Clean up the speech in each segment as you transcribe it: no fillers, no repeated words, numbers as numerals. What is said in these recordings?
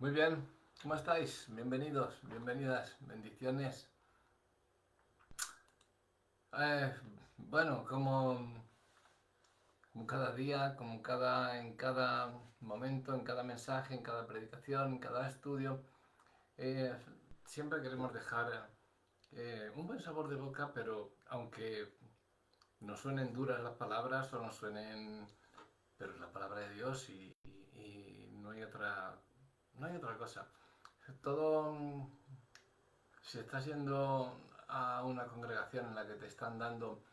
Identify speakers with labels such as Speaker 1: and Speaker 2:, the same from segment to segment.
Speaker 1: Muy bien, ¿cómo estáis? Bienvenidos, bienvenidas, bendiciones. Eh, bueno, como cada día, en cada momento, en cada mensaje, en cada predicación, en cada estudio, eh, siempre queremos dejar un buen sabor de boca, pero aunque nos suenen duras las palabras o nos suenen, pero es la palabra de Dios y no hay otra cosa. Todo, si estás yendo a una congregación en la que te están dando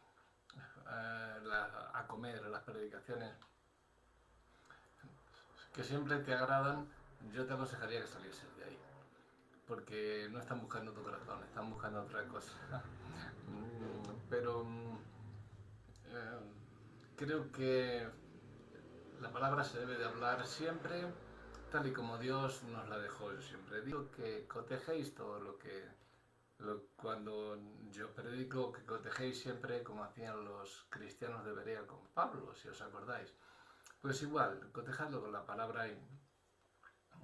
Speaker 1: a comer las predicaciones que siempre te agradan, yo te aconsejaría que salieses de ahí. Porque no están buscando tu corazón, están buscando otra cosa. Pero eh, creo que la palabra se debe de hablar siempre tal y como Dios nos la dejó. Yo siempre digo que cotejéis todo cuando yo predico, que cotejéis siempre como hacían los cristianos de Berea con Pablo, si os acordáis. Pues igual, cotejadlo con la palabra y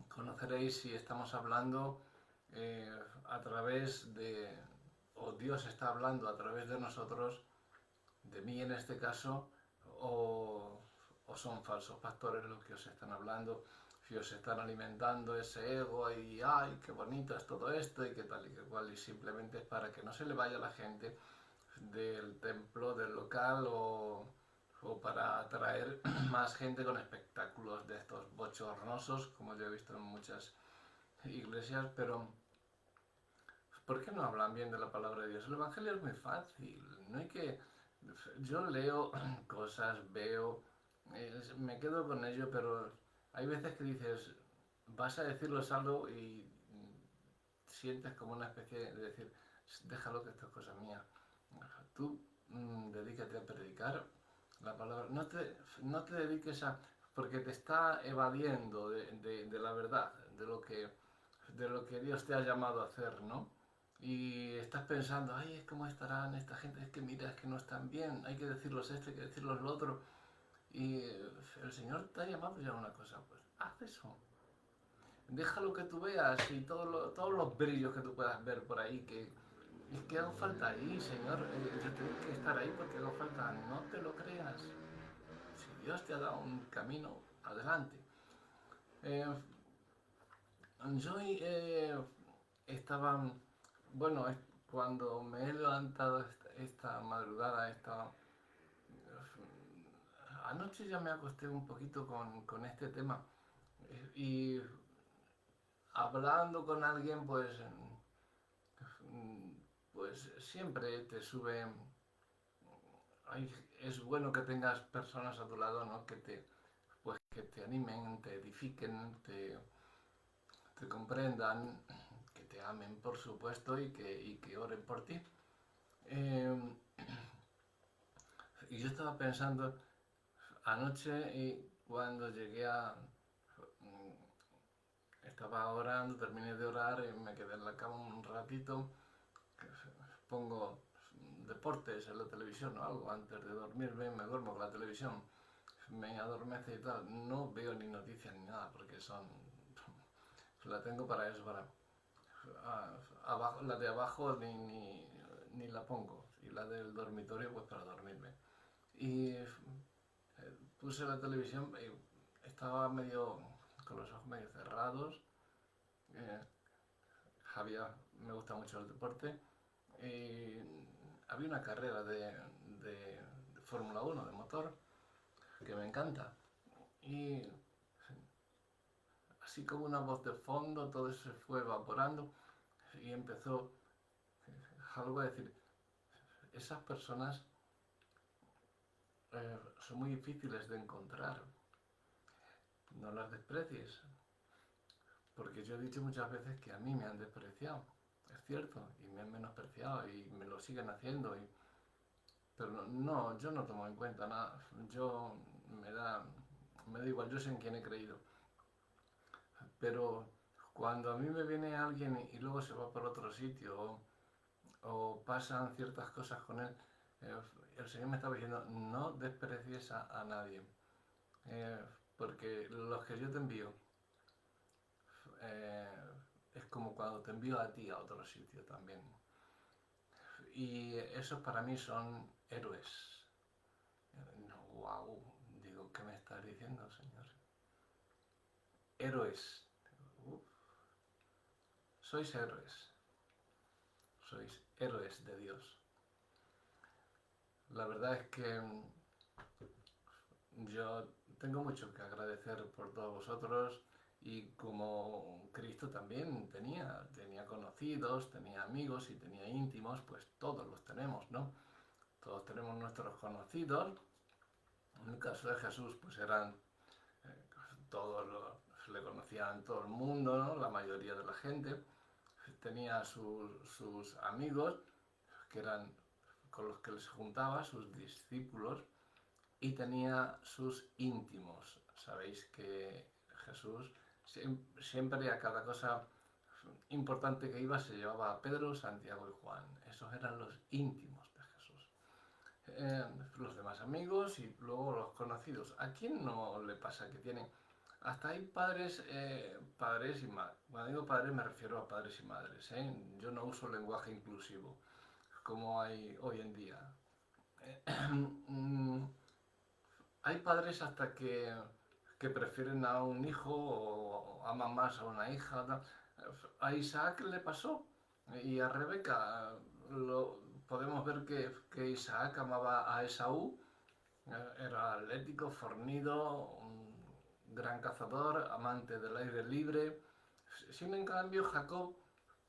Speaker 1: conoceréis si estamos hablando a través de, o Dios está hablando a través de nosotros, de mí en este caso, o son falsos pastores los que os están hablando, si os están alimentando ese ego y ay, qué bonito es todo esto y qué tal y qué cual, y simplemente es para que no se le vaya la gente del templo, del local o para atraer más gente con espectáculos de estos bochornosos, como yo he visto en muchas iglesias, pero ¿por qué no hablan bien de la palabra de Dios? El Evangelio es muy fácil, no hay que... Yo leo cosas, veo, me quedo con ello, pero hay veces que dices, vas a decirlo algo y sientes como una especie de decir, déjalo que esto es cosa mía. Tú dedícate a predicar la palabra. No te dediques a... porque te está evadiendo de la verdad, de lo que Dios te ha llamado a hacer, ¿no? Y estás pensando, ay, es cómo estarán esta gente, es que mira, es que no están bien, hay que decirlos esto, hay que decirlos lo otro. Y el Señor te ha llamado ya a una cosa, pues haz eso. Déjalo que tú veas y todos los brillos que tú puedas ver por ahí, que hago falta ahí, Señor. Yo tengo que estar ahí porque hago falta. No te lo creas. Si Dios te ha dado un camino, adelante. Eh, yo estaba, bueno, cuando me he levantado esta madrugada, anoche ya me acosté un poquito con este tema y hablando con alguien, pues siempre te sube. Es bueno que tengas personas a tu lado, ¿no? Que te animen, te edifiquen, te comprendan, que te amen, por supuesto, y que oren por ti. Eh, y yo estaba pensando anoche y cuando llegué a... Estaba orando, terminé de orar y me quedé en la cama un ratito, pongo deportes en la televisión o algo antes de dormirme, me duermo con la televisión, me adormece y tal. No veo ni noticias ni nada porque la tengo para eso, abajo, la de abajo ni la pongo y la del dormitorio pues para dormirme. Y puse la televisión y estaba medio con los ojos medio cerrados. eh, me gusta mucho el deporte. Había una carrera de Fórmula 1 de motor que me encanta. Y así como una voz de fondo, todo eso se fue evaporando y empezó algo a decir, esas personas son muy difíciles de encontrar, no las desprecies, porque yo he dicho muchas veces que a mí me han despreciado, es cierto, y me han menospreciado y me lo siguen haciendo, pero no, yo no tomo en cuenta nada, yo me da igual, yo sé en quién he creído, pero cuando a mí me viene alguien y luego se va por otro sitio o pasan ciertas cosas con él, eh, el Señor me estaba diciendo, no desprecies a nadie, porque los que yo te envío es como cuando te envío a ti a otro sitio también. Y esos para mí son héroes. No, wow, digo, ¿qué me estás diciendo, Señor? Héroes. Uf, sois héroes. Sois héroes de Dios. La verdad es que yo tengo mucho que agradecer por todos vosotros y como Cristo también tenía conocidos, tenía amigos y tenía íntimos, pues todos los tenemos, ¿no? Todos tenemos nuestros conocidos. En el caso de Jesús, pues eran todos le conocían todo el mundo, ¿no? La mayoría de la gente. Tenía sus amigos, que eran con los que les juntaba, sus discípulos, y tenía sus íntimos. Sabéis que Jesús siempre a cada cosa importante que iba se llevaba a Pedro, Santiago y Juan. Esos eran los íntimos de Jesús. Los demás amigos y luego los conocidos. ¿A quién no le pasa que tienen? Hasta hay padres, padres y madres. Cuando digo padres me refiero a padres y madres. Yo no uso lenguaje inclusivo como hay hoy en día. Hay padres hasta que prefieren a un hijo o aman más a una hija. A Isaac le pasó y a Rebeca. Podemos ver que Isaac amaba a Esaú, era atlético, fornido, un gran cazador, amante del aire libre. Sin en cambio, Jacob,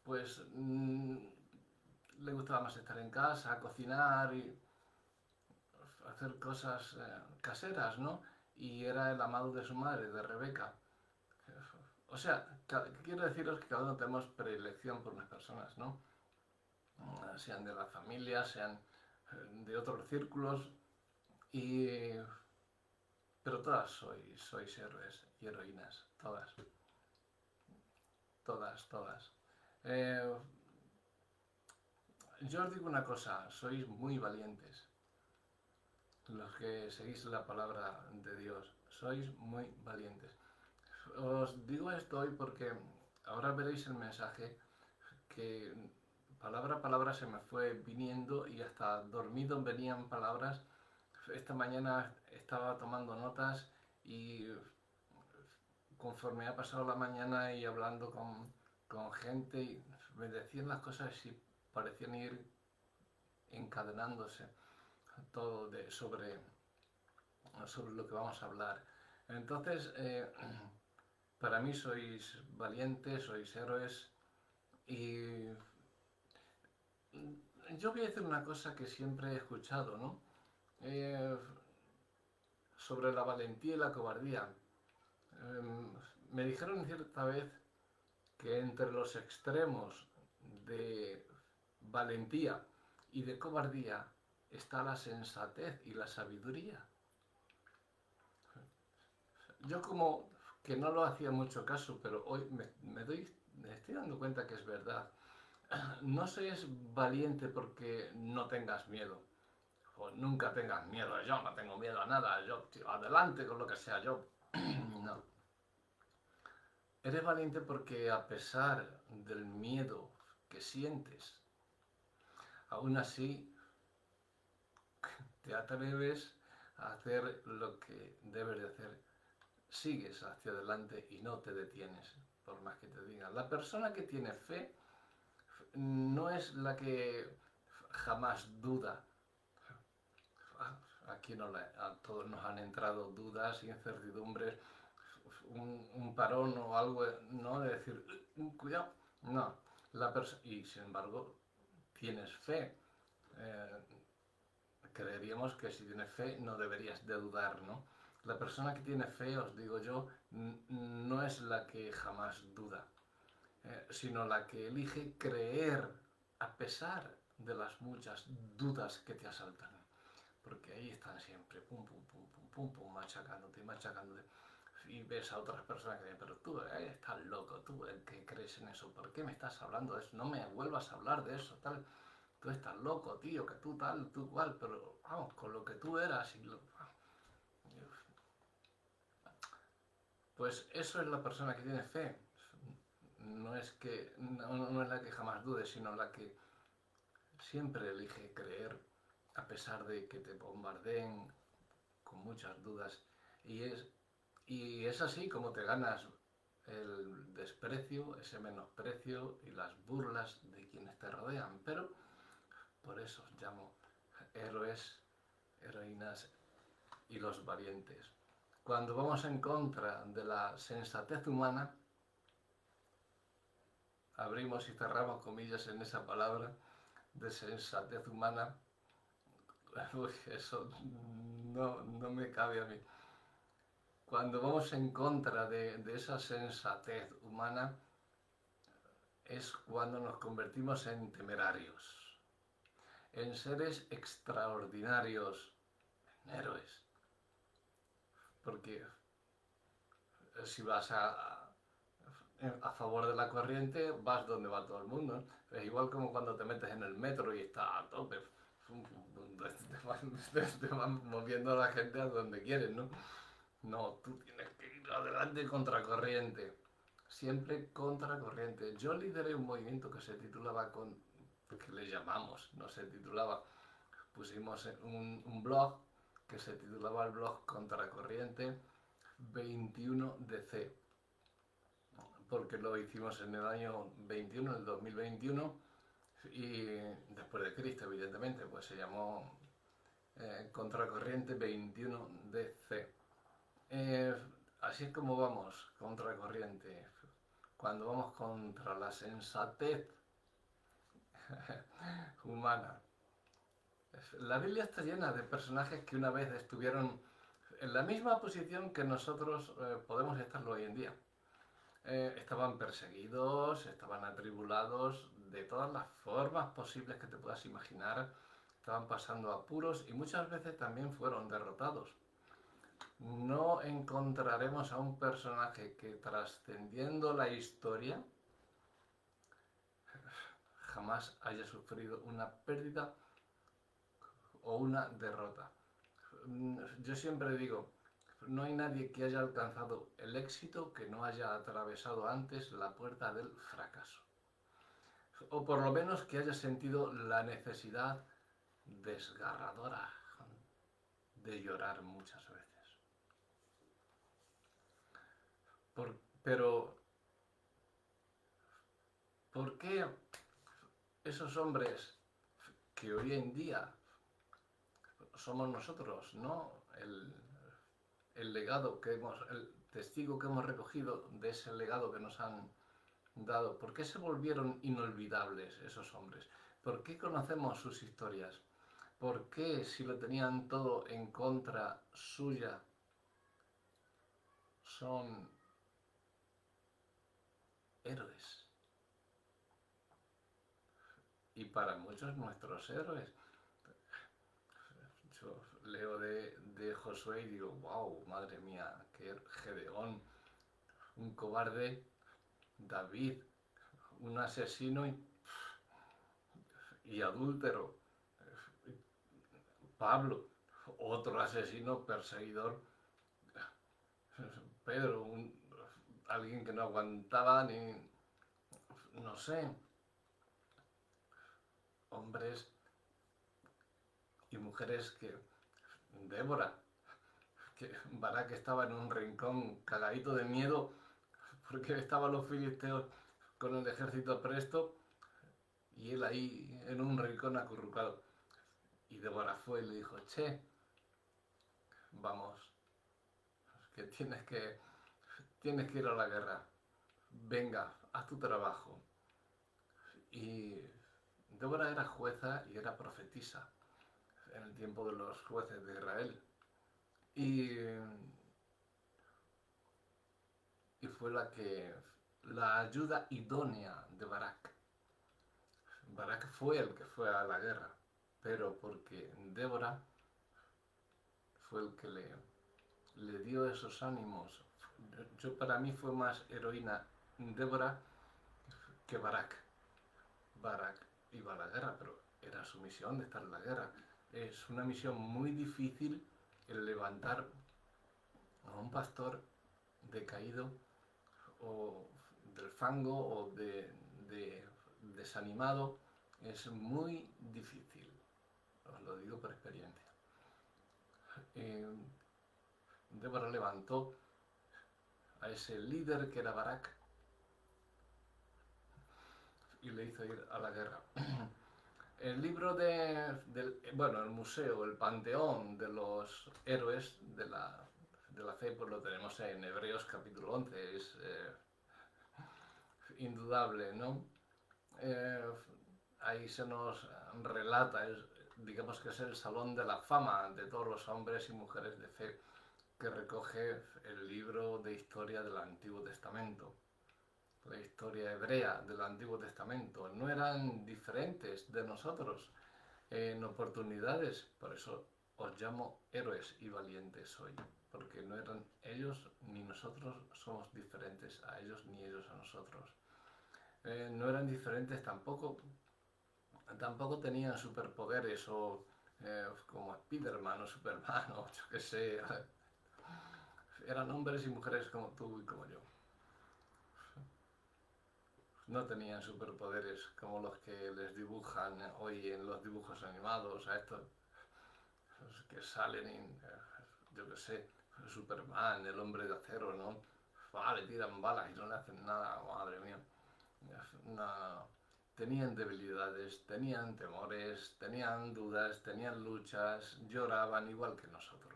Speaker 1: pues le gustaba más estar en casa, cocinar y hacer cosas caseras, ¿no? Y era el amado de su madre, de Rebeca. O sea, quiero deciros que cada uno tenemos predilección por unas personas, ¿no? Sean de la familia, sean de otros círculos, pero todas sois héroes y heroínas, todas, todas, todas. Yo os digo una cosa, sois muy valientes. Los que seguís la palabra de Dios, sois muy valientes. Os digo esto hoy porque ahora veréis el mensaje que palabra a palabra se me fue viniendo y hasta dormido venían palabras. Esta mañana estaba tomando notas y conforme ha pasado la mañana y hablando con gente, y me decían las cosas y parecían ir encadenándose todo sobre lo que vamos a hablar. Entonces, para mí sois valientes, sois héroes y yo voy a decir una cosa que siempre he escuchado, ¿no? Sobre la valentía y la cobardía. Me dijeron cierta vez que entre los extremos de valentía y de cobardía está la sensatez y la sabiduría. Yo como que no lo hacía mucho caso, pero hoy me estoy dando cuenta que es verdad. No seas valiente porque no tengas miedo. O nunca tengas miedo. Yo no tengo miedo a nada. Yo, tío, adelante con lo que sea yo. No. Eres valiente porque a pesar del miedo que sientes, aún así te atreves a hacer lo que debes de hacer. Sigues hacia adelante y no te detienes, por más que te digan. La persona que tiene fe no es la que jamás duda. Aquí a todos nos han entrado dudas, incertidumbres, un parón o algo, ¿no? De decir, cuidado, no. Y sin embargo, tienes fe. Creeríamos que si tienes fe no deberías de dudar, ¿no? La persona que tiene fe, os digo yo, no es la que jamás duda, sino la que elige creer a pesar de las muchas dudas que te asaltan. Porque ahí están siempre, pum, pum, pum, pum, pum, pum, machacándote, machacándote. Y ves a otras personas que dicen, pero tú estás loco, tú el que crees en eso, ¿por qué me estás hablando de eso? No me vuelvas a hablar de eso, tal. Tú estás loco, tío, que tú tal, tú cual, pero vamos, con lo que tú eras pues eso es la persona que tiene fe. no es la que jamás dude, sino la que siempre elige creer a pesar de que te bombardeen con muchas dudas. Y y es así como te ganas el desprecio, ese menosprecio y las burlas de quienes te rodean. Pero por eso os llamo héroes, heroínas y los valientes. Cuando vamos en contra de la sensatez humana, abrimos y cerramos comillas en esa palabra de sensatez humana, uy, eso no me cabe a mí. Cuando vamos en contra de esa sensatez humana es cuando nos convertimos en temerarios, en seres extraordinarios, en héroes. Porque si vas a favor de la corriente, vas donde va todo el mundo. Es igual como cuando te metes en el metro y está a tope. Te van moviendo a la gente a donde quieres, ¿no? No, tú tienes que ir adelante contracorriente. Siempre contracorriente. Yo lideré un movimiento que se titulaba que le llamamos, no se titulaba, pusimos un blog que se titulaba el blog Contracorriente 21DC, porque lo hicimos en el año 21, el 2021, y después de Cristo, evidentemente, pues se llamó Contracorriente 21DC. Así es como vamos, contracorriente, cuando vamos contra la sensatez humana. La Biblia está llena de personajes que una vez estuvieron en la misma posición que nosotros podemos estarlo hoy en día. Estaban perseguidos, estaban atribulados de todas las formas posibles que te puedas imaginar, estaban pasando apuros y muchas veces también fueron derrotados. No encontraremos a un personaje que trascendiendo la historia jamás haya sufrido una pérdida o una derrota. Yo siempre digo, no hay nadie que haya alcanzado el éxito que no haya atravesado antes la puerta del fracaso. O por lo menos que haya sentido la necesidad desgarradora de llorar muchas veces. Pero, ¿por qué esos hombres que hoy en día somos nosotros, ¿no? El legado el testigo que hemos recogido de ese legado que nos han dado, ¿por qué se volvieron inolvidables esos hombres? ¿Por qué conocemos sus historias? ¿Por qué, si lo tenían todo en contra suya, son héroes? Y para muchos nuestros héroes. Yo leo de Josué y digo, wow, madre mía, qué Gedeón, un cobarde, David, un asesino y adúltero, Pablo, otro asesino perseguidor, Pedro, alguien que no aguantaba ni, no sé, hombres y mujeres que, Débora, que Barak estaba en un rincón cagadito de miedo porque estaban los filisteos con el ejército presto y él ahí en un rincón acurrucado. Y Débora fue y le dijo, che, vamos, que tienes que ir a la guerra, venga, haz tu trabajo. Y Débora era jueza y era profetisa en el tiempo de los jueces de Israel. Y fue la ayuda idónea de Barak. Barak fue el que fue a la guerra, pero porque Débora fue el que le dio esos ánimos. Para mí fue más heroína Débora que Barak. Barak iba a la guerra, pero era su misión de estar en la guerra. Es una misión muy difícil el levantar a un pastor decaído o del fango o de desanimado es muy difícil, os lo digo por experiencia. Débora levantó a ese líder que era Barak y le hizo ir a la guerra. El libro bueno, el museo, el panteón de los héroes de la fe, pues lo tenemos en Hebreos capítulo 11, es indudable, ¿no? Ahí se nos relata, digamos que es el salón de la fama de todos los hombres y mujeres de fe que recoge el libro de historia del Antiguo Testamento. La historia hebrea del Antiguo Testamento. No eran diferentes de nosotros en oportunidades, por eso os llamo héroes y valientes hoy, porque no eran ellos ni nosotros somos diferentes a ellos ni ellos a nosotros. No eran diferentes tampoco tenían superpoderes o como Spiderman o Superman o yo que sé, eran hombres y mujeres como tú y como yo. No tenían superpoderes como los que les dibujan hoy en los dibujos animados, a estos que salen en, yo que sé, Superman, el hombre de acero, ¿no? Le tiran balas y no le hacen nada, madre mía. No. Tenían debilidades, tenían temores, tenían dudas, tenían luchas, lloraban igual que nosotros.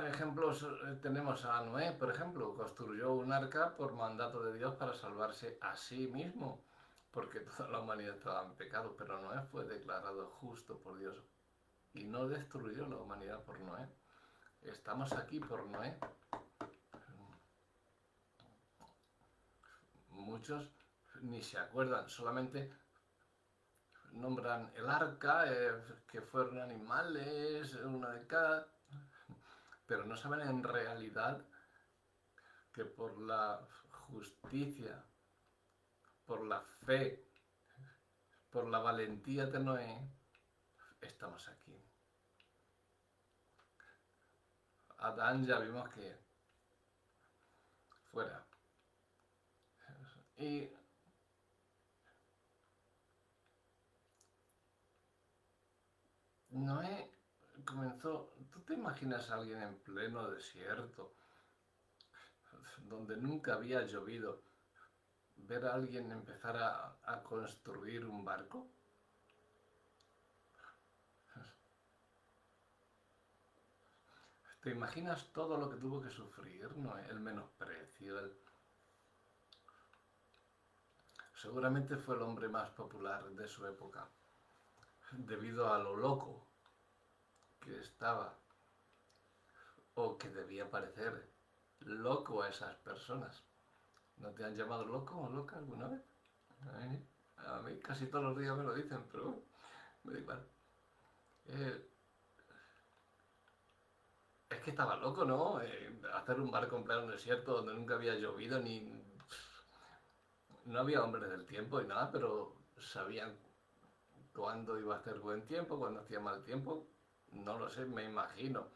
Speaker 1: Ejemplos, tenemos a Noé, por ejemplo, construyó un arca por mandato de Dios para salvarse a sí mismo, porque toda la humanidad estaba en pecado, pero Noé fue declarado justo por Dios y no destruyó la humanidad por Noé. Estamos aquí por Noé. Muchos ni se acuerdan, solamente nombran el arca, que fueron animales, una de cada, pero no saben en realidad que por la justicia, por la fe, por la valentía de Noé, estamos aquí. Adán ya vimos que fuera. Y Noé comenzó, ¿tú te imaginas a alguien en pleno desierto, donde nunca había llovido, ver a alguien empezar a construir un barco? ¿Te imaginas todo lo que tuvo que sufrir, Noé? El menosprecio, Seguramente fue el hombre más popular de su época, debido a lo loco que estaba, o que debía parecer loco a esas personas. ¿No te han llamado loco o loca alguna vez? A mí casi todos los días me lo dicen, pero me da igual. Es que estaba loco, ¿no? Hacer un barco en pleno desierto donde nunca había llovido ni... No había hombres del tiempo y nada, pero sabían cuándo iba a hacer buen tiempo, cuándo hacía mal tiempo. No lo sé, me imagino.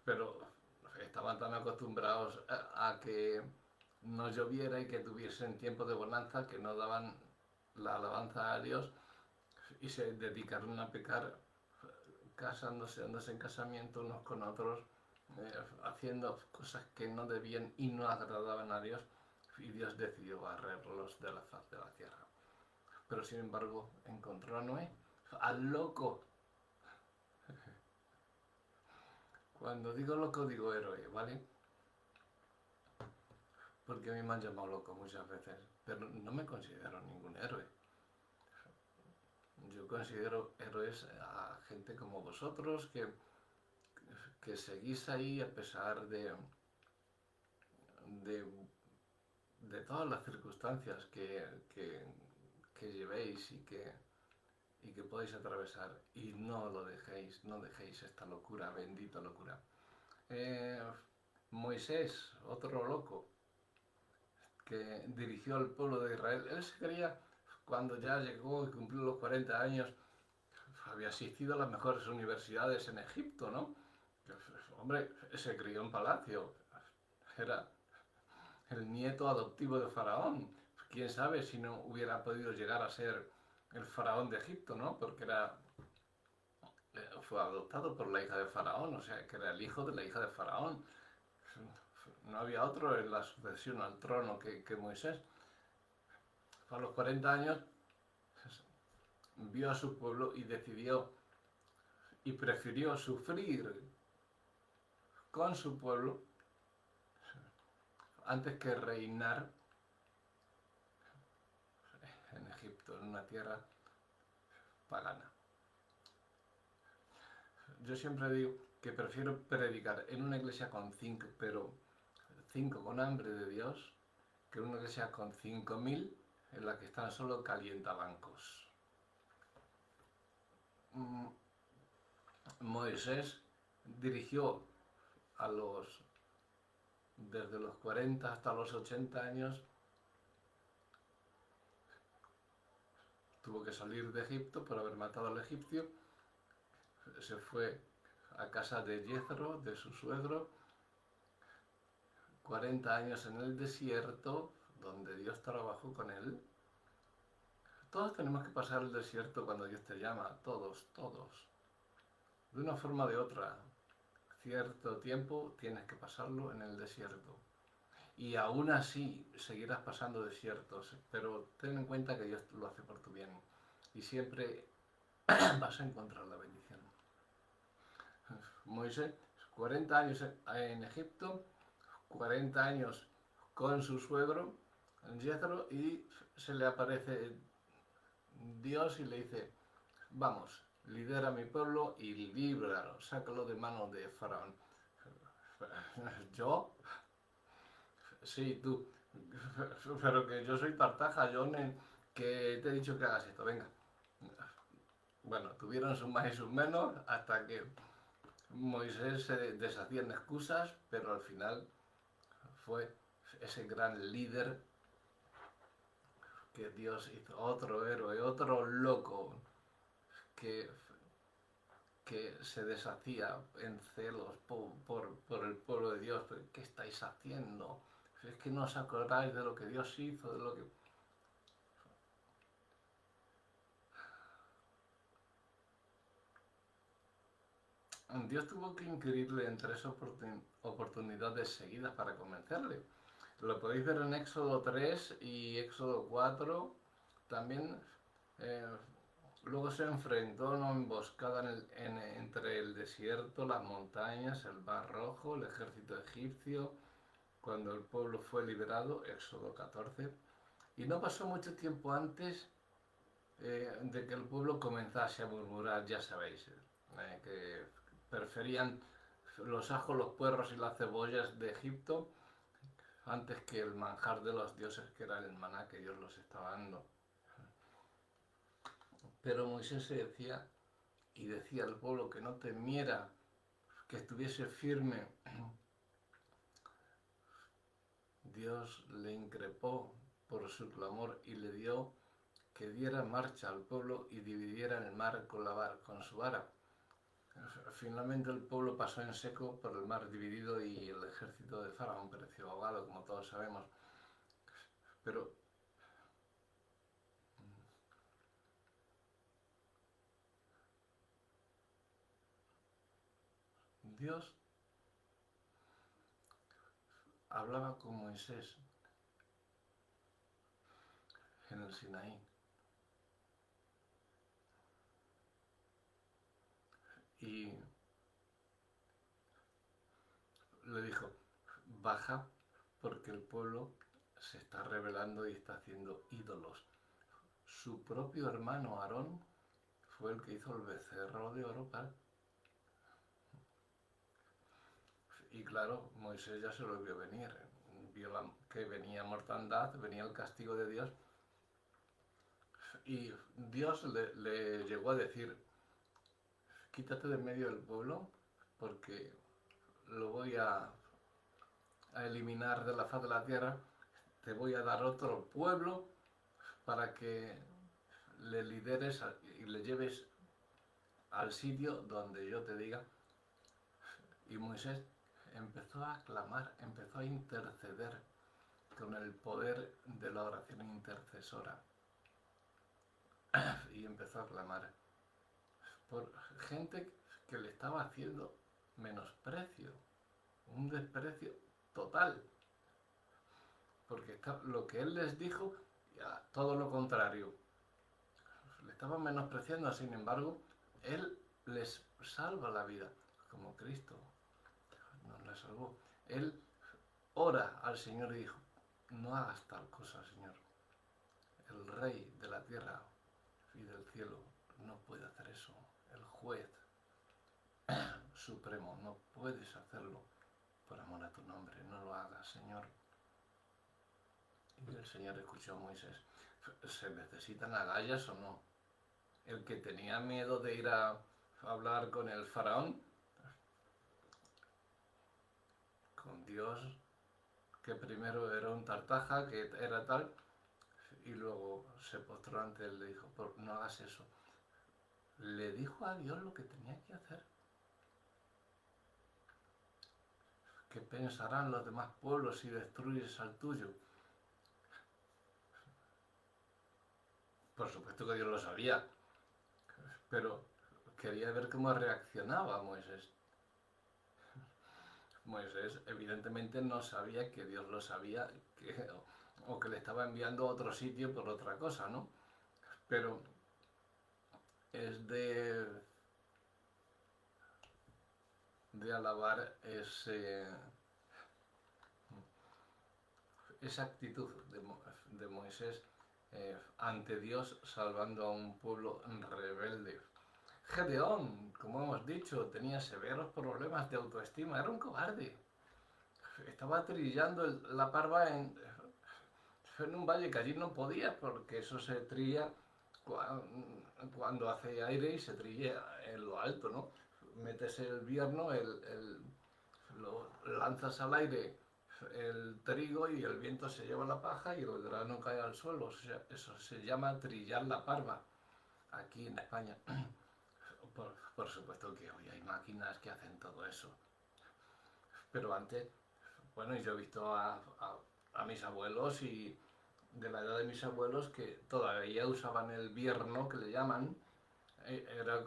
Speaker 1: Pero estaban tan acostumbrados a que no lloviera y que tuviesen tiempo de bonanza que no daban la alabanza a Dios y se dedicaron a pecar, casándose, dándose en casamiento unos con otros, haciendo cosas que no debían y no agradaban a Dios, y Dios decidió barrerlos de la faz de la tierra. Pero sin embargo encontró a Noé, al loco. Cuando digo loco digo héroe, ¿vale? Porque a mí me han llamado loco muchas veces, pero no me considero ningún héroe. Yo considero héroes a gente como vosotros que seguís ahí a pesar de todas las circunstancias que llevéis y que podéis atravesar, y no lo dejéis, no dejéis esta locura, bendita locura. Moisés, otro loco, que dirigió al pueblo de Israel, él se creía, cuando ya llegó y cumplió los 40 años, había asistido a las mejores universidades en Egipto, ¿no? Hombre, se crió en palacio, era el nieto adoptivo de Faraón. Quién sabe si no hubiera podido llegar a ser el faraón de Egipto, ¿no? Porque fue adoptado por la hija de Faraón, o sea, que era el hijo de la hija de Faraón. No había otro en la sucesión al trono que Moisés. A los 40 años vio a su pueblo y decidió y prefirió sufrir con su pueblo antes que reinar en Egipto, en una tierra pagana. Yo siempre digo que prefiero predicar en una iglesia con 5, pero 5 con hambre de Dios, que una iglesia con 5.000 en la que están solo calientabancos. Moisés dirigió desde los 40 hasta los 80 años, tuvo que salir de Egipto por haber matado al egipcio, se fue a casa de Jethro, de su suegro, 40 años en el desierto, donde Dios trabajó con él. Todos tenemos que pasar el desierto cuando Dios te llama, todos. De una forma o de otra, cierto tiempo tienes que pasarlo en el desierto. Y aún así seguirás pasando desiertos, pero ten en cuenta que Dios lo hace por tu bien. Y siempre vas a encontrar la bendición. Moisés, 40 años en Egipto, 40 años con su suegro, Jethro, y se le aparece Dios y le dice, vamos, lidera a mi pueblo y líbralo, sácalo de manos de Faraón. ¿Yo? Sí, tú. Pero que yo soy tartaja, yo que te he dicho que hagas esto, venga. Bueno, tuvieron sus más y sus menos hasta que Moisés se deshacía en excusas, pero al final fue ese gran líder que Dios hizo, otro héroe, otro loco que, que se deshacía en celos por el pueblo de Dios. ¿Qué estáis haciendo? Es que no os acordáis de lo que Dios hizo, de lo que... Dios tuvo que inquirirle en 3 oportunidades seguidas para convencerle. Lo podéis ver en Éxodo 3 y Éxodo 4. También luego se enfrentó a una emboscada entre el desierto, las montañas, el mar rojo, el ejército egipcio, cuando el pueblo fue liberado, Éxodo 14. Y no pasó mucho tiempo antes de que el pueblo comenzase a murmurar, ya sabéis, que preferían los ajos, los puerros y las cebollas de Egipto antes que el manjar de los dioses, que era el maná que Dios los estaba dando. Pero Moisés se decía y decía al pueblo que no temiera, que estuviese firme. Dios le increpó por su clamor y le dio que diera marcha al pueblo y dividiera el mar con su vara. Finalmente el pueblo pasó en seco por el mar dividido y el ejército de Faraón pereció ahogado, como todos sabemos. Pero Dios hablaba con Moisés en el Sinaí y le dijo, baja porque el pueblo se está rebelando y está haciendo ídolos. Su propio hermano Aarón fue el que hizo el becerro de oro para... Y claro, Moisés ya se lo vio venir, vio que venía mortandad, venía el castigo de Dios, y Dios le llegó a decir, quítate de medio del pueblo, porque lo voy a eliminar de la faz de la tierra, te voy a dar otro pueblo para que le lideres y le lleves al sitio donde yo te diga. Y Moisés empezó a clamar, empezó a interceder con el poder de la oración intercesora y empezó a clamar por gente que le estaba haciendo menosprecio, un desprecio total, porque lo que él les dijo, ya, todo lo contrario, le estaban menospreciando. Sin embargo, él les salva la vida, como Cristo nos la salvó. Él ora al Señor y dijo, no hagas tal cosa, Señor. El Rey de la tierra y del cielo no puede hacer eso. El juez supremo, no puedes hacerlo por amor a tu nombre, no lo hagas, Señor. Y el Señor escuchó a Moisés. ¿Se necesitan agallas o no? El que tenía miedo de ir a hablar con el faraón, con Dios, que primero era un tartaja, que era tal, y luego se postró ante él, le dijo, no hagas eso. Le dijo a Dios lo que tenía que hacer. ¿Qué pensarán los demás pueblos si destruyes al tuyo? Por supuesto que Dios lo sabía, pero quería ver cómo reaccionaba Moisés. Moisés evidentemente no sabía que Dios lo sabía, o que le estaba enviando a otro sitio por otra cosa, ¿no? Pero es de alabar esa actitud de Moisés ante Dios, salvando a un pueblo rebelde. Gedeón, como hemos dicho, tenía severos problemas de autoestima, era un cobarde. Estaba trillando la parva en un valle que allí no podía, porque eso se trilla cuando hace aire y se trilla en lo alto, ¿no? Metes el bierno, lo lanzas al aire el trigo y el viento se lleva la paja y el grano cae al suelo. O sea, eso se llama trillar la parva aquí en España. Por supuesto que hoy hay máquinas que hacen todo eso. Pero antes, bueno, yo he visto a mis abuelos y de la edad de mis abuelos que todavía usaban el bierno, que le llaman. Era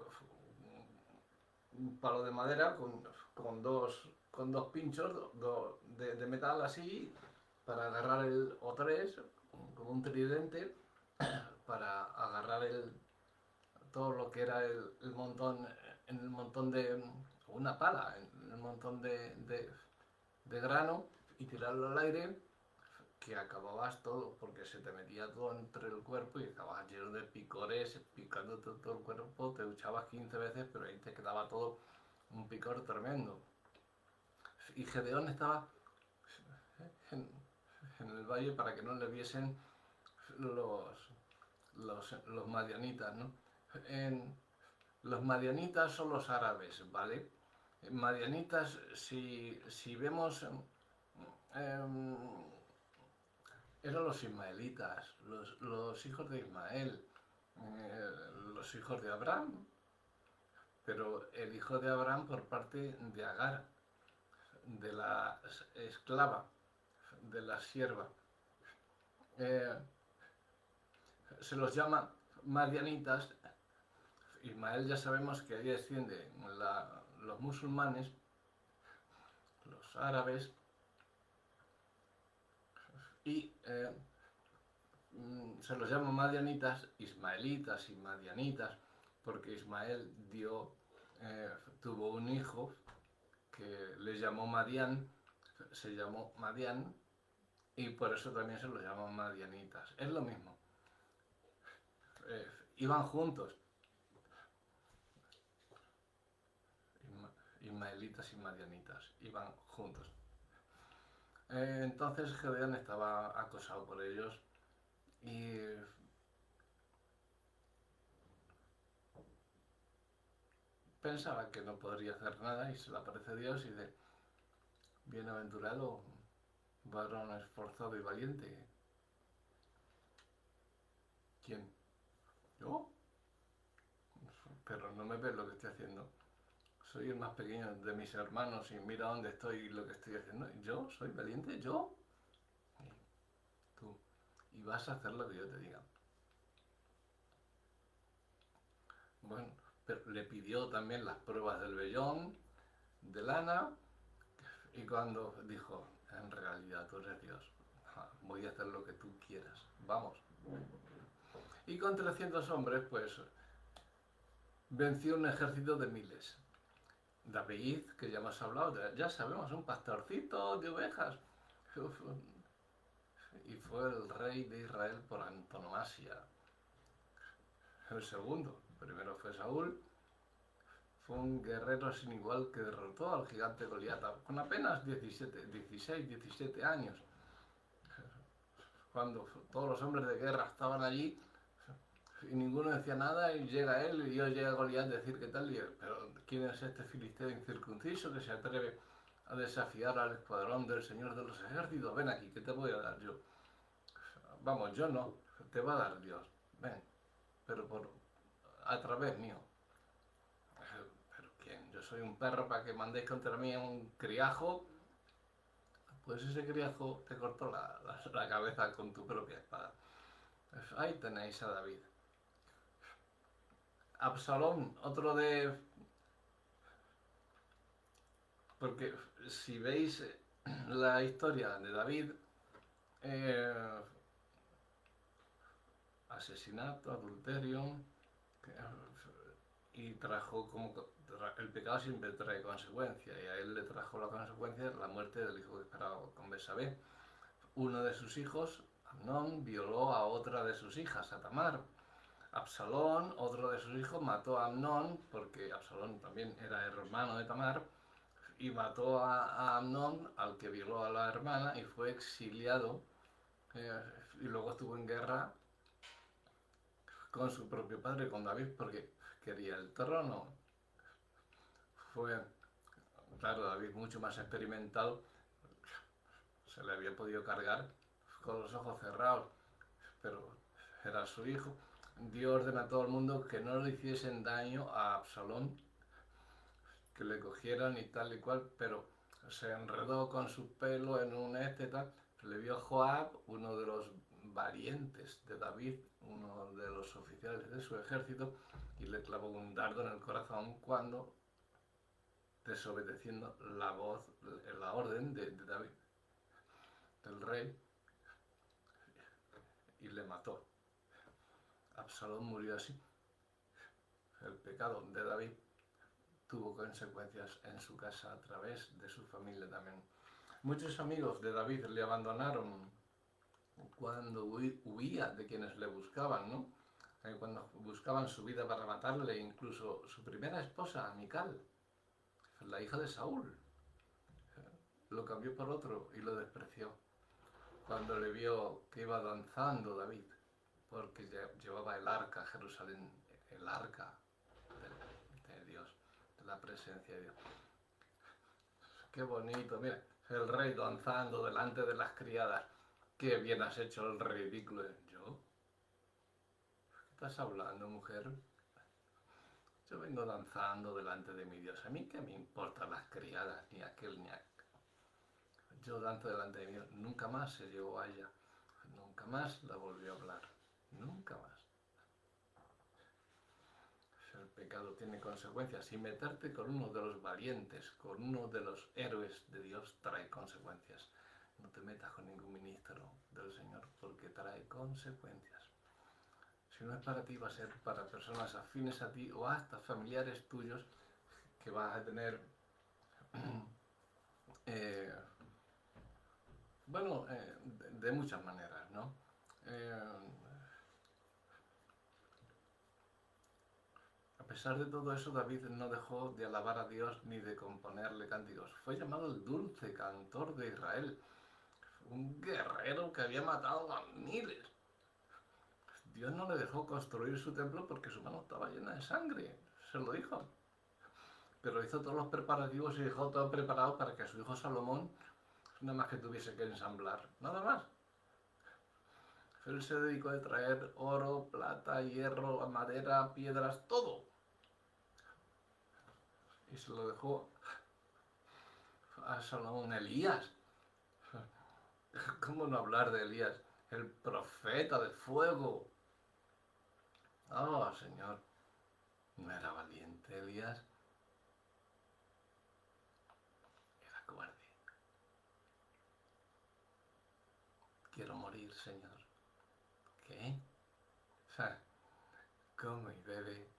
Speaker 1: un palo de madera con dos pinchos de metal así para agarrar o tres, como un tridente, para agarrar todo lo que era el montón, en el montón de una pala, en el montón de grano, y tirarlo al aire, que acababas todo, porque se te metía todo entre el cuerpo y acababas lleno de picores, picando todo el cuerpo, te duchabas 15 veces, pero ahí te quedaba todo un picor tremendo. Y Gedeón estaba en, en el valle para que no le viesen los madianitas, ¿no? Los madianitas son los árabes, ¿vale? Madianitas, si vemos, eran los ismaelitas, los hijos de Ismael, los hijos de Abraham, pero el hijo de Abraham por parte de Agar, de la esclava, de la sierva. Se los llama madianitas. Ismael ya sabemos que ahí desciende los musulmanes, los árabes, y se los llama madianitas, ismaelitas y madianitas, porque Ismael tuvo un hijo que le llamó Madián, se llamó Madián, y por eso también se los llaman madianitas. Es lo mismo. Iban juntos. Ismaelitas y madianitas iban juntos. Entonces Gedeón estaba acosado por ellos y pensaba que no podría hacer nada, y se le aparece Dios y dice, bienaventurado, varón esforzado y valiente. ¿Quién? ¿Yo? Pero no me ves lo que estoy haciendo. Soy el más pequeño de mis hermanos y mira dónde estoy y lo que estoy haciendo. ¿Yo? ¿Soy valiente? ¿Yo? y vas a hacer lo que yo te diga. Bueno, pero le pidió también las pruebas del vellón, de lana, y cuando dijo, en realidad tú eres Dios, voy a hacer lo que tú quieras, vamos. Y con 300 hombres, pues, venció un ejército de miles. David, que ya hemos hablado, ya sabemos, un pastorcito de ovejas. Y fue el rey de Israel por antonomasia. El segundo, primero fue Saúl, fue un guerrero sin igual que derrotó al gigante Goliat con apenas 17 años. Cuando todos los hombres de guerra estaban allí y ninguno decía nada, y llega él y llega Goliat a decir qué tal, y pero ¿quién es este filisteo incircunciso que se atreve a desafiar al escuadrón del Señor de los ejércitos? Ven aquí, ¿qué te voy a dar yo? Vamos, yo no, te va a dar Dios, ven, pero a través mío. ¿Pero quién? Yo soy un perro para que mandéis contra mí a un criajo. Pues ese criajo te cortó la cabeza con tu propia espada. Ahí tenéis a David. Absalón, otro de... Porque si veis la historia de David, asesinato, adulterio, y trajo como... El pecado siempre trae consecuencias, y a él le trajo la consecuencia la muerte del hijo que esperaba con Betsabé. Uno de sus hijos, Amnón, violó a otra de sus hijas, a Tamar. Absalón, otro de sus hijos, mató a Amnón, porque Absalón también era hermano de Tamar, y mató a Amnón, al que violó a la hermana, y fue exiliado, y luego estuvo en guerra con su propio padre, con David, porque quería el trono. Fue, claro, David mucho más experimentado, se le había podido cargar con los ojos cerrados, pero era su hijo. Dios ordenó a todo el mundo que no le hiciesen daño a Absalón, que le cogieran y tal y cual, pero se enredó con su pelo en un tal, le vio Joab, uno de los valientes de David, uno de los oficiales de su ejército, y le clavó un dardo en el corazón cuando, desobedeciendo la voz, la orden de David, del rey, y le mató. Absalón murió así. El pecado de David tuvo consecuencias en su casa a través de su familia también. Muchos amigos de David le abandonaron cuando huía de quienes le buscaban, ¿no? Cuando buscaban su vida para matarle, incluso su primera esposa, Mical, la hija de Saúl, lo cambió por otro y lo despreció. Cuando le vio que iba danzando David, porque llevaba el arca a Jerusalén, el arca de Dios, de la presencia de Dios. Qué bonito, mira, el rey danzando delante de las criadas. Qué bien has hecho el ridículo. ¿Yo? ¿Qué estás hablando, mujer? Yo vengo danzando delante de mi Dios. A mí qué me importan las criadas, ni aquel ni aquel. Yo danzo delante de mi Dios. Nunca más se llevó a ella. Nunca más la volvió a hablar. Nunca más. El pecado tiene consecuencias y meterte con uno de los valientes, con uno de los héroes de Dios, trae consecuencias. No te metas con ningún ministro del Señor porque trae consecuencias. Si no es para ti, va a ser para personas afines a ti o hasta familiares tuyos que vas a tener, de muchas maneras, ¿no? A pesar de todo eso, David no dejó de alabar a Dios ni de componerle cánticos. Fue llamado el dulce cantor de Israel, un guerrero que había matado a miles. Dios no le dejó construir su templo porque su mano estaba llena de sangre, se lo dijo. Pero hizo todos los preparativos y dejó todo preparado para que su hijo Salomón nada más que tuviese que ensamblar, nada más. Él se dedicó a traer oro, plata, hierro, madera, piedras, todo. Y se lo dejó a Salomón. Elías. ¿Cómo no hablar de Elías? el profeta de fuego. Oh, Señor, no era valiente Elías, era cobarde. Quiero morir, Señor. ¿Qué? Ja, come y bebe,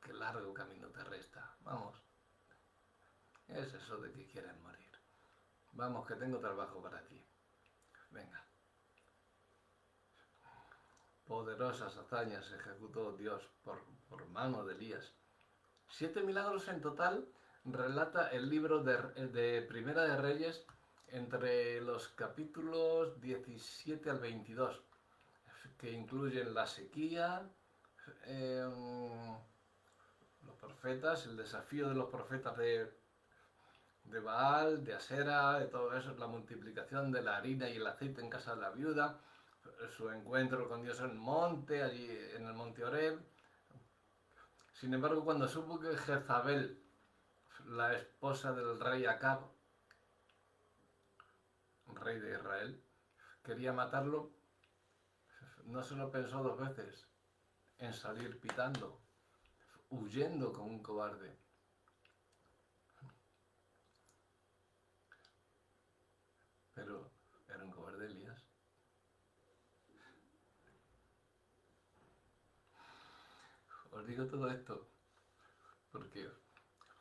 Speaker 1: qué largo camino te resta. Vamos, es eso de que quieres morir. Vamos, que tengo trabajo para ti. Venga. Poderosas hazañas ejecutó Dios por mano de Elías. 7 milagros en total relata el libro de Primera de Reyes entre los capítulos 17 al 22, que incluyen la sequía, los profetas, el desafío de los profetas de Baal, de Asera, de todo eso, la multiplicación de la harina y el aceite en casa de la viuda, su encuentro con Dios en el monte, allí en el monte Oreb. Sin embargo, cuando supo que Jezabel, la esposa del rey Acab, rey de Israel, quería matarlo, no se lo pensó dos veces en salir pitando, huyendo como un cobarde. Pero era un cobarde Elías. Os digo todo esto porque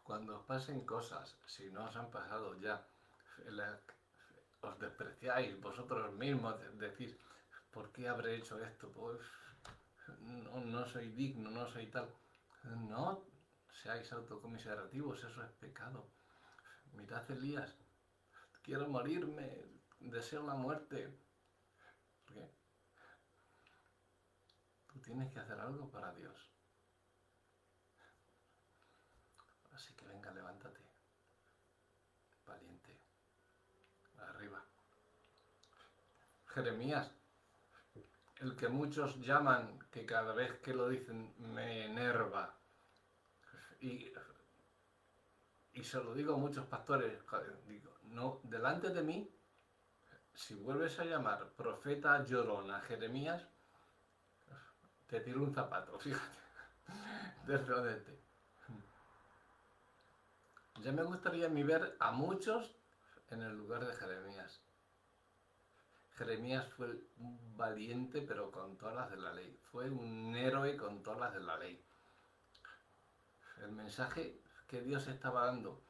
Speaker 1: cuando os pasen cosas, si no os han pasado ya, os despreciáis vosotros mismos, decís, ¿por qué habré hecho esto? Pues no soy digno, no soy tal. No seáis autocomiserativos, eso es pecado. Mirad Elías, quiero morirme, deseo la muerte. ¿Por qué? Tú tienes que hacer algo para Dios. Así que venga, levántate, valiente, arriba. Jeremías, el que muchos llaman, que cada vez que lo dicen me enerva. Y se lo digo a muchos pastores, digo, no, delante de mí, si vuelves a llamar profeta llorón a Jeremías, te tiro un zapato, fíjate, desde. Ya me gustaría a mí ver a muchos en el lugar de Jeremías. Jeremías fue un valiente, pero con todas las de la ley. Fue un héroe con todas las de la ley. El mensaje que Dios estaba dando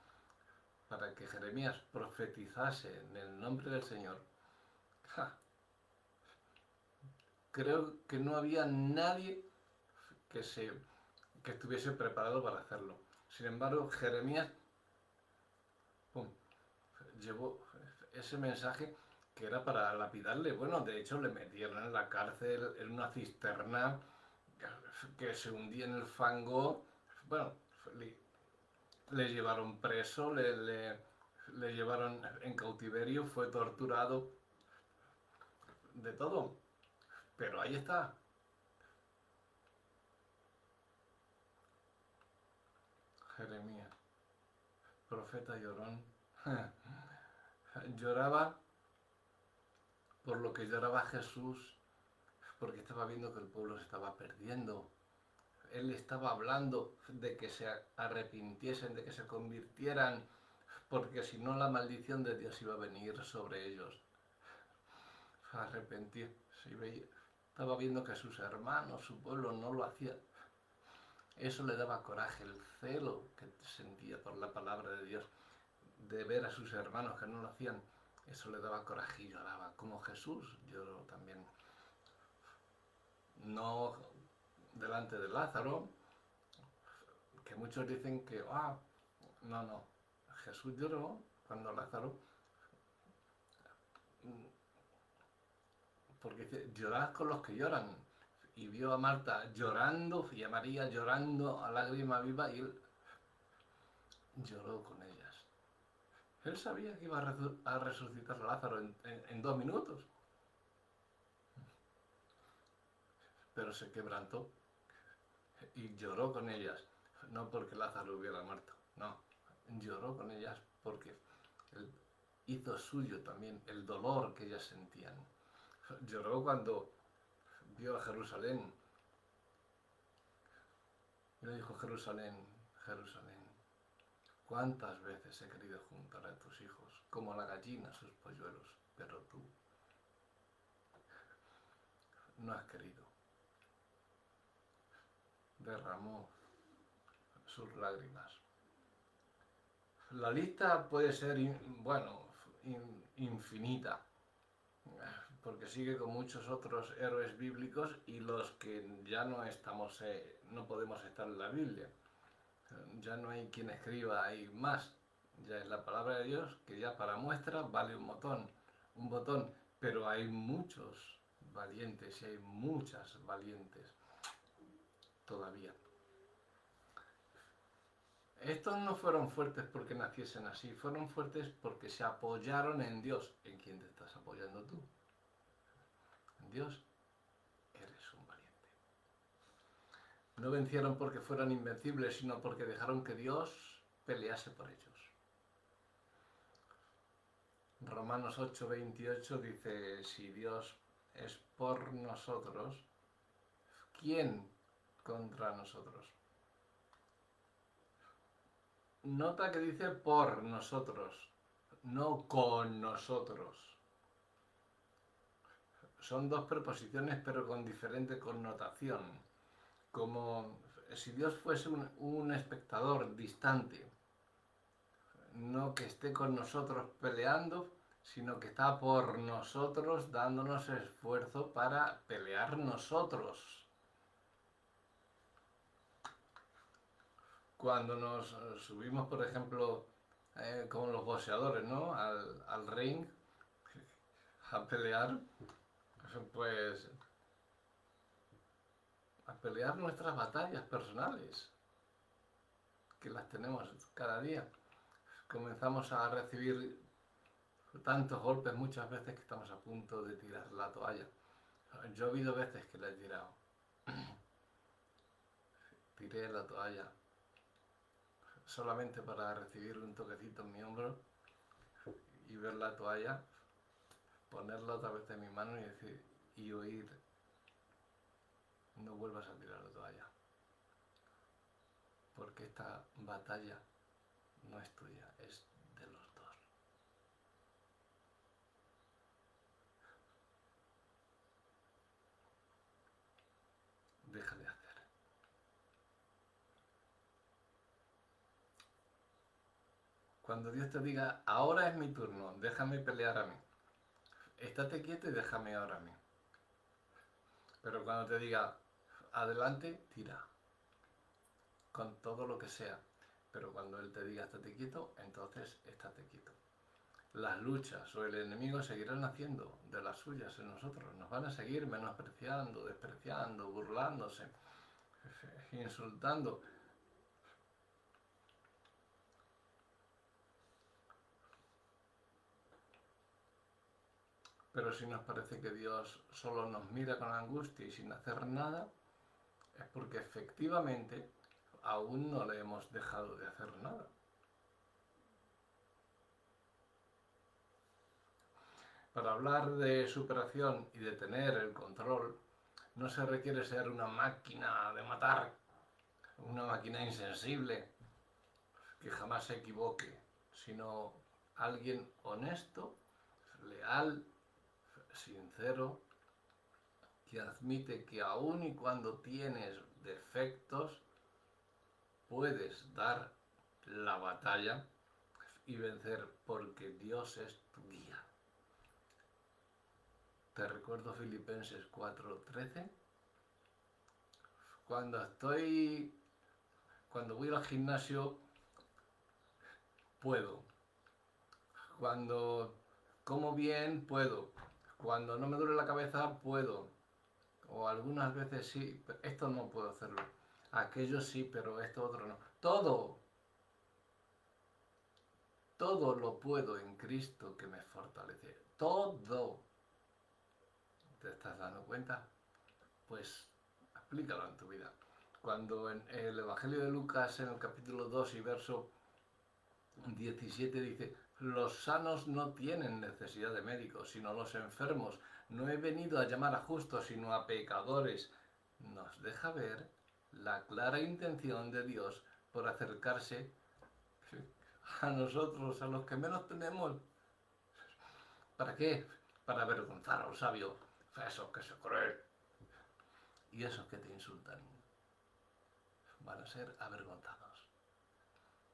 Speaker 1: para que Jeremías profetizase en el nombre del Señor, ¡ja! Creo que no había nadie que estuviese preparado para hacerlo. Sin embargo, Jeremías ¡pum!, llevó ese mensaje que era para lapidarle. Bueno, de hecho le metieron en la cárcel, en una cisterna que se hundía en el fango. Bueno, le llevaron preso, le llevaron en cautiverio, fue torturado, de todo. Pero ahí está. Jeremías, profeta llorón, lloraba por lo que lloraba Jesús, porque estaba viendo que el pueblo se estaba perdiendo. Él estaba hablando de que se arrepintiesen, de que se convirtieran, porque si no la maldición de Dios iba a venir sobre ellos. Arrepentir. Estaba viendo que sus hermanos, su pueblo no lo hacía. Eso le daba coraje, el celo que sentía por la palabra de Dios, de ver a sus hermanos que no lo hacían. Eso le daba coraje y lloraba, como Jesús lloró también. No delante de Lázaro, que muchos dicen que, no, Jesús lloró cuando Lázaro, porque dice, llorad con los que lloran, y vio a Marta llorando y a María llorando a lágrima viva, y él lloró con ellas. Él sabía que iba a resucitar a Lázaro en 2 minutos, pero se quebrantó y lloró con ellas, no porque Lázaro hubiera muerto, no, lloró con ellas porque él hizo suyo también el dolor que ellas sentían. Lloró cuando vio a Jerusalén. Y le dijo: Jerusalén, Jerusalén, cuántas veces he querido juntar a tus hijos, como la gallina sus polluelos, pero tú no has querido. Derramó sus lágrimas. La lista puede ser, infinita, porque sigue con muchos otros héroes bíblicos y los que ya no estamos, no podemos estar en la Biblia. Ya no hay quien escriba ahí más. Ya es la palabra de Dios, que ya para muestra vale un botón, pero hay muchos valientes y hay muchas valientes todavía. Estos no fueron fuertes porque naciesen así, fueron fuertes porque se apoyaron en Dios. ¿En quién te estás apoyando tú? En Dios. Eres un valiente. No vencieron porque fueran invencibles, sino porque dejaron que Dios pelease por ellos. Romanos 8:28 dice: si Dios es por nosotros, ¿quién contra nosotros? Nota que dice por nosotros, no con nosotros. Son dos preposiciones pero con diferente connotación. Como si Dios fuese un espectador distante, no que esté con nosotros peleando, sino que está por nosotros dándonos esfuerzo para pelear nosotros. Cuando nos subimos, por ejemplo, como los boxeadores, ¿no? Al ring a pelear, pues a pelear nuestras batallas personales, que las tenemos cada día. Comenzamos a recibir tantos golpes muchas veces que estamos a punto de tirar la toalla. Yo he habido veces que la he tirado. Tiré la toalla solamente para recibir un toquecito en mi hombro y ver la toalla, ponerla otra vez en mi mano y decir y oír: no vuelvas a tirar la toalla, porque esta batalla no es tuya, es de los dos. Deja de hacer. Cuando Dios te diga: ahora es mi turno, déjame pelear a mí, estate quieto y déjame ahora a mí. Pero cuando te diga: adelante, tira, con todo lo que sea. Pero cuando Él te diga: estate quieto, entonces estate quieto. Las luchas o el enemigo seguirán haciendo de las suyas en nosotros. Nos van a seguir menospreciando, despreciando, burlándose, insultando. Pero si nos parece que Dios solo nos mira con angustia y sin hacer nada, es porque efectivamente aún no le hemos dejado de hacer nada. Para hablar de superación y de tener el control, no se requiere ser una máquina de matar, una máquina insensible que jamás se equivoque, sino alguien honesto, leal, sincero, que admite que aun y cuando tienes defectos, puedes dar la batalla y vencer porque Dios es tu guía. Te recuerdo Filipenses 4:13. Cuando voy al gimnasio, puedo. Cuando como bien, puedo. Cuando no me duele la cabeza, puedo. O algunas veces sí, pero esto no puedo hacerlo. Aquello sí, pero esto otro no. Todo lo puedo en Cristo que me fortalece. Todo. ¿Te estás dando cuenta? Pues aplícalo en tu vida. Cuando en el Evangelio de Lucas, en el capítulo 2 y verso 17 dice: Los sanos no tienen necesidad de médicos, sino los enfermos. No he venido a llamar a justos, sino a pecadores. Nos deja ver la clara intención de Dios por acercarse a nosotros, a los que menos tenemos. ¿Para qué? Para avergonzar a los sabios, a esos que se creen. Y esos que te insultan van a ser avergonzados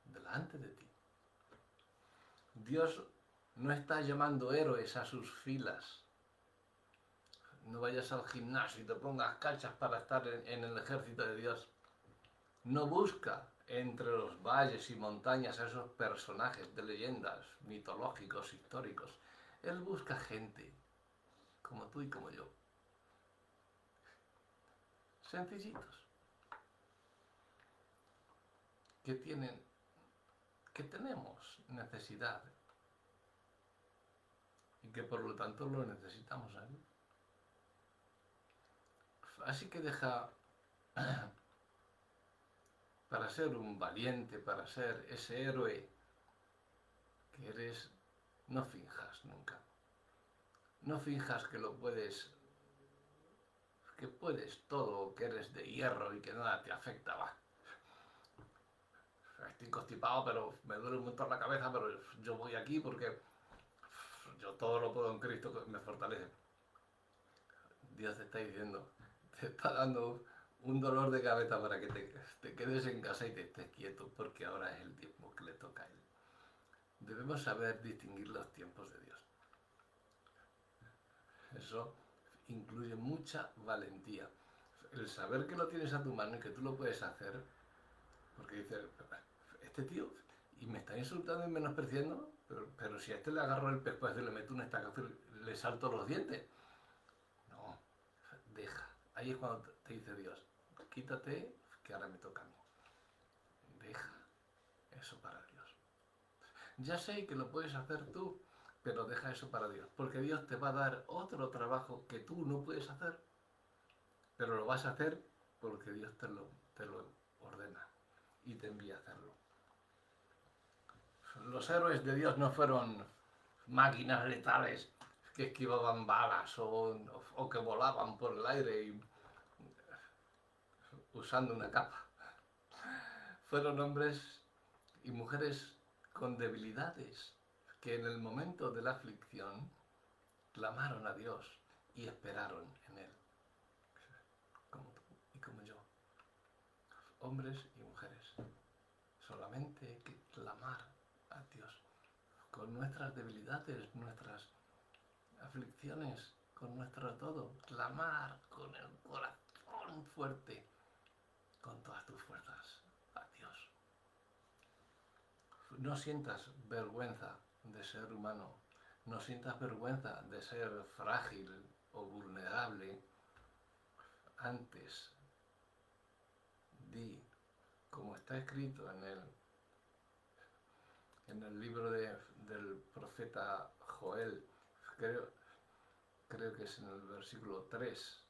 Speaker 1: delante de ti. Dios no está llamando héroes a sus filas. No vayas al gimnasio y te pongas cachas para estar en el ejército de Dios. No busca entre los valles y montañas a esos personajes de leyendas mitológicos, históricos. Él busca gente como tú y como yo. Sencillitos. Que tenemos necesidad y que por lo tanto lo necesitamos a él. Así que deja, para ser un valiente, para ser ese héroe que eres, no finjas nunca. No finjas que lo puedes, que puedes todo, que eres de hierro y que nada te afecta, va. Estoy constipado, pero me duele un montón la cabeza, pero yo voy aquí porque yo todo lo puedo en Cristo que me fortalece. Dios te está diciendo, te está dando un dolor de cabeza para que te quedes en casa y te estés quieto, porque ahora es el tiempo que le toca a Él. Debemos saber distinguir los tiempos de Dios. Eso incluye mucha valentía. El saber que lo tienes a tu mano y que tú lo puedes hacer, porque dices, este tío, y me está insultando y menospreciando, pero si a este le agarro el pescuezo y le meto un estacazo y le salto los dientes. No, deja. Ahí es cuando te dice Dios, quítate, que ahora me toca a mí. Deja eso para Dios. Ya sé que lo puedes hacer tú, pero deja eso para Dios, porque Dios te va a dar otro trabajo que tú no puedes hacer, pero lo vas a hacer porque Dios te lo ordena y te envía a hacerlo. Los héroes de Dios no fueron máquinas letales que esquivaban balas o que volaban por el aire y, usando una capa. Fueron hombres y mujeres con debilidades que en el momento de la aflicción clamaron a Dios y esperaron en Él, como tú y como yo. Hombres y mujeres, solamente hay que clamar a Dios con nuestras debilidades, nuestras aflicciones, con nuestro todo, clamar con el corazón fuerte, con todas tus fuerzas a Dios. No sientas vergüenza de ser humano, no sientas vergüenza de ser frágil o vulnerable. Antes, di, como está escrito en el libro del profeta Joel, creo que es en el versículo 3,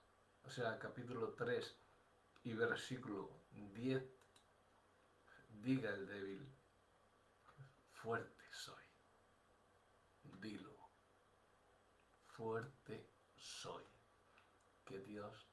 Speaker 1: o sea, capítulo 3 y versículo 10, diga el débil, fuerte soy. Dilo, fuerte soy. Que Dios